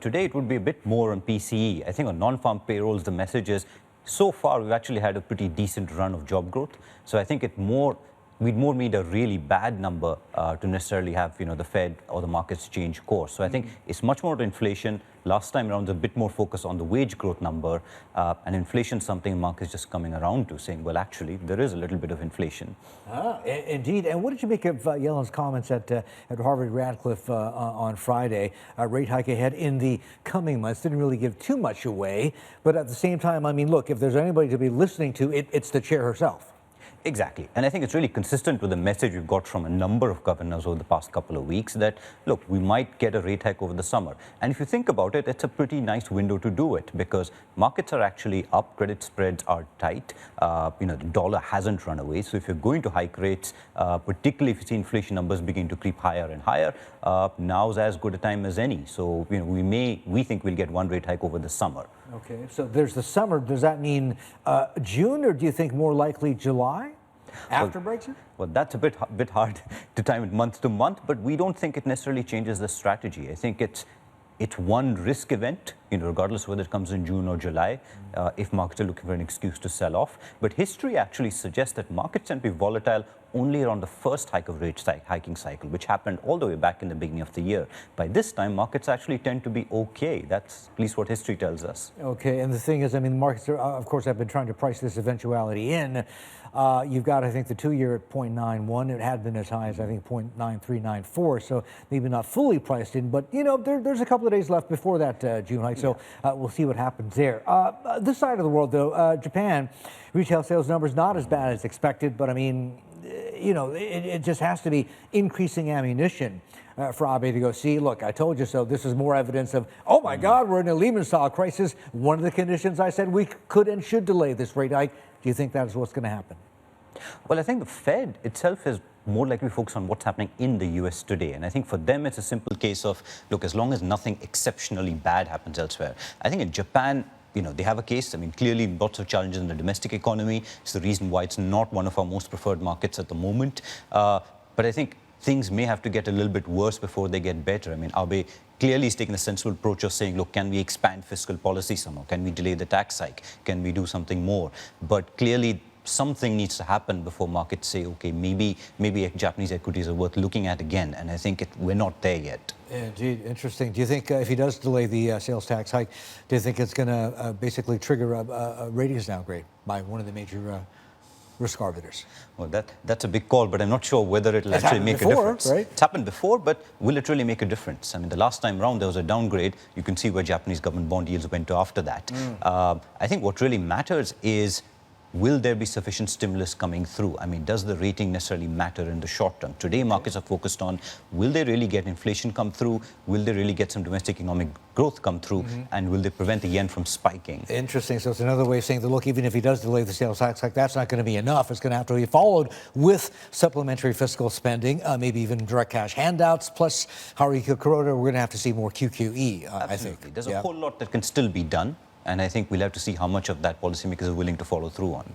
Today it would be a bit more on PCE. I think on non-farm payrolls, the message is, so far we've actually had a pretty decent run of job growth. So I think we'd more need a really bad number to necessarily have the Fed or the markets change course. So I think it's much more to inflation. Last time around, a bit more focus on the wage growth number, and inflation something the market's just coming around to, saying, well, actually, there is a little bit of inflation. Indeed. And what did you make of Yellen's comments at Harvard Radcliffe on Friday? Rate hike ahead in the coming months. Didn't really give too much away. But at the same time, I mean, look, if there's anybody to be listening to, it's the chair herself. Exactly. And I think it's really consistent with the message we've got from a number of governors over the past couple of weeks that, look, we might get a rate hike over the summer. And if you think about it, it's a pretty nice window to do it because markets are actually up, credit spreads are tight, the dollar hasn't run away. So if you're going to hike rates, particularly if you see inflation numbers begin to creep higher and higher, now's as good a time as any. So, we think we'll get one rate hike over the summer. Okay, so there's the summer. Does that mean June, or do you think more likely July after Brexit? Well, that's a bit hard to time it month to month, but we don't think it necessarily changes the strategy. I think it's one risk event, regardless whether it comes in June or July, if markets are looking for an excuse to sell off. But history actually suggests that markets tend to be volatile only around the first hike of rate hiking cycle, which happened all the way back in the beginning of the year. By this time, markets actually tend to be okay. That's at least what history tells us. Okay, and the thing is, I mean, the markets, of course, have been trying to price this eventuality in. You've got, I think, the 2-year at 0.91. It had been as high as, I think, 0.9394, so maybe not fully priced in. But, there's a couple of days left before that June hike, so we'll see what happens there. This side of the world, though, Japan, retail sales numbers not as bad as expected, but, I mean, it just has to be increasing ammunition for Abe to go, see, look, I told you so. This is more evidence of, oh, my God, we're in a Lehman-style crisis. One of the conditions I said we could and should delay this rate hike. Do you think that is what's going to happen? Well, I think the Fed itself is more likely focused on what's happening in the U.S. today. And I think for them, it's a simple case of, look, as long as nothing exceptionally bad happens elsewhere. I think in Japan, they have a case. I mean, clearly lots of challenges in the domestic economy. It's the reason why it's not one of our most preferred markets at the moment. But I think things may have to get a little bit worse before they get better. I mean, Abe clearly is taking a sensible approach of saying, look, can we expand fiscal policy somehow? Can we delay the tax hike? Can we do something more? But clearly, something needs to happen before markets say, okay, maybe Japanese equities are worth looking at again. And I think we're not there yet. Indeed, interesting. Do you think if he does delay the sales tax hike, do you think it's going to basically trigger a ratings downgrade by one of the major risk arbiters? Well, that's a big call, but I'm not sure whether it'll actually make a difference. Right? It's happened before, but will it really make a difference? I mean, the last time round there was a downgrade. You can see where Japanese government bond yields went to after that. I think what really matters is, will there be sufficient stimulus coming through? I mean, does the rating necessarily matter in the short term? Today, markets are focused on, will they really get inflation come through? Will they really get some domestic economic growth come through? And will they prevent the yen from spiking? Interesting. So it's another way of saying that, look, even if he does delay the sales tax hike, that's not going to be enough. It's going to have to be followed with supplementary fiscal spending, maybe even direct cash handouts, plus Haruki Kuroda. We're going to have to see more QQE, I think. There's a whole lot that can still be done. And I think we'll have to see how much of that policymakers are willing to follow through on.